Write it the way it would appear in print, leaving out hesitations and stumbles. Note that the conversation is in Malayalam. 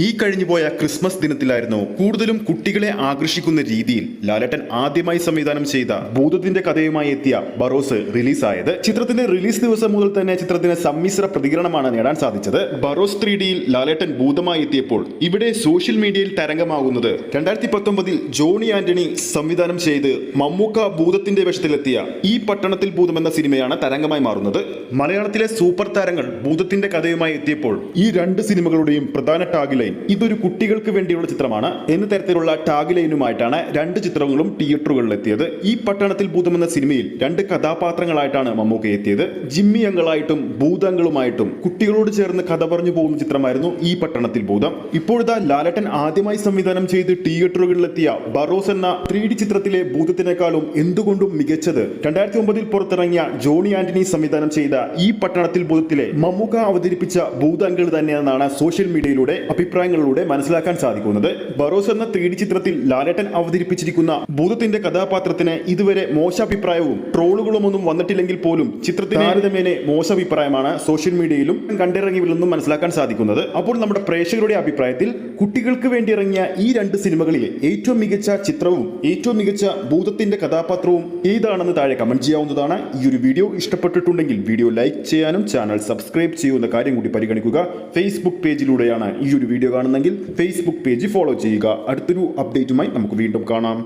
ഈ കഴിഞ്ഞുപോയ ക്രിസ്മസ് ദിനത്തിലായിരുന്നു കൂടുതലും കുട്ടികളെ ആകർഷിക്കുന്ന രീതിയിൽ ലാലേട്ടൻ ആദ്യമായി സംവിധാനം ചെയ്ത ഭൂതത്തിന്റെ കഥയുമായി എത്തിയ ബറോസ് റിലീസായത്. ചിത്രത്തിന്റെ റിലീസ് ദിവസം മുതൽ തന്നെ ചിത്രത്തിന് സമ്മിശ്ര പ്രതികരണമാണ് നേടാൻ സാധിച്ചത്. ബറോസ് 3Dയിൽ ലാലേട്ടൻ ഭൂതമായി എത്തിയപ്പോൾ ഇവിടെ സോഷ്യൽ മീഡിയയിൽ തരംഗമാകുന്നത് 2019 ജോണി ആന്റണി സംവിധാനം ചെയ്ത് മമ്മൂക്ക ഭൂതത്തിന്റെ വേഷത്തിലെത്തിയ ഈ പട്ടണത്തിൽ ഭൂതം എന്ന സിനിമയാണ് തരംഗമായി മാറുന്നത്. മലയാളത്തിലെ സൂപ്പർ താരങ്ങൾ ഭൂതത്തിന്റെ കഥയുമായി എത്തിയപ്പോൾ ഈ രണ്ട് സിനിമകളുടെയും പ്രധാന ടാഗ് ഇതൊരു കുട്ടികൾക്ക് വേണ്ടിയുള്ള ചിത്രമാണ് എന്ന തരത്തിലുള്ള ടാഗ് ലൈനുമായിട്ടാണ് രണ്ട് ചിത്രങ്ങളും തിയേറ്ററുകളിൽ എത്തിയത്. ഈ പട്ടണത്തിൽ ഭൂതം എന്ന സിനിമയിൽ രണ്ട് കഥാപാത്രങ്ങളായിട്ടാണ് മമ്മൂക്ക എത്തിയത്. ജിമ്മി അങ്കിളായിട്ടും ഭൂതങ്ങളുമായിട്ടും കുട്ടികളോട് ചേർന്ന് കഥ പറഞ്ഞു പോകുന്ന ചിത്രമായിരുന്നു ഈ പട്ടണത്തിൽ ഭൂതം. ഇപ്പോഴത്തെ ലാലേട്ടൻ ആദ്യമായി സംവിധാനം ചെയ്ത് തിയേറ്ററുകളിലെത്തിയ ബറോസ് എന്ന 3D ചിത്രത്തിലെ ഭൂതത്തിനേക്കാളും എന്തുകൊണ്ടും മികച്ചത് 2009 പുറത്തിറങ്ങിയ ജോണി ആന്റണി സംവിധാനം ചെയ്ത ഈ പട്ടണത്തിൽ ഭൂതത്തിലെ മമ്മൂക്ക അവതരിപ്പിച്ച ഭൂതങ്കിൾ തന്നെയെന്നാണ് സോഷ്യൽ മീഡിയയിലൂടെ അഭിപ്രായങ്ങളിലൂടെ മനസ്സിലാക്കാൻ സാധിക്കുന്നത്. ബറോസ് എന്ന 3D ചിത്രത്തിൽ ലാലേട്ടൻ അവതരിപ്പിച്ചിരിക്കുന്ന ഭൂതത്തിന്റെ കഥാപാത്രത്തിന് ഇതുവരെ മോശഭിപ്രായവും ട്രോളുകളും ഒന്നും വന്നിട്ടില്ലെങ്കിൽ പോലും ചിത്രത്തിന് താരതമ്യേന മോശഭിപ്രായമാണ് സോഷ്യൽ മീഡിയയിലും കണ്ടിറങ്ങിയതിൽ മനസ്സിലാക്കാൻ സാധിക്കുന്നത്. അപ്പോൾ നമ്മുടെ പ്രേക്ഷകരുടെ അഭിപ്രായത്തിൽ കുട്ടികൾക്ക് വേണ്ടി ഇറങ്ങിയ ഈ രണ്ട് സിനിമകളിൽ ഏറ്റവും മികച്ച ചിത്രവും ഏറ്റവും മികച്ച ഭൂതത്തിന്റെ കഥാപാത്രവും ഏതാണെന്ന് താഴെ കമന്റ് ചെയ്യാവുന്നതാണ്. ഈ ഒരു വീഡിയോ ഇഷ്ടപ്പെട്ടിട്ടുണ്ടെങ്കിൽ വീഡിയോ ലൈക്ക് ചെയ്യാനും ചാനൽ സബ്സ്ക്രൈബ് ചെയ്യുന്ന കാര്യം കൂടി പരിഗണിക്കുക. ഫേസ്ബുക്ക് പേജിലൂടെയാണ് ഈ ഒരു വീഡിയോ കാണുന്നെങ്കിൽ ഫേസ്ബുക്ക് പേജ് ഫോളോ ചെയ്യുക. അടുത്തൊരു അപ്ഡേറ്റുമായി നമുക്ക് വീണ്ടും കാണാം.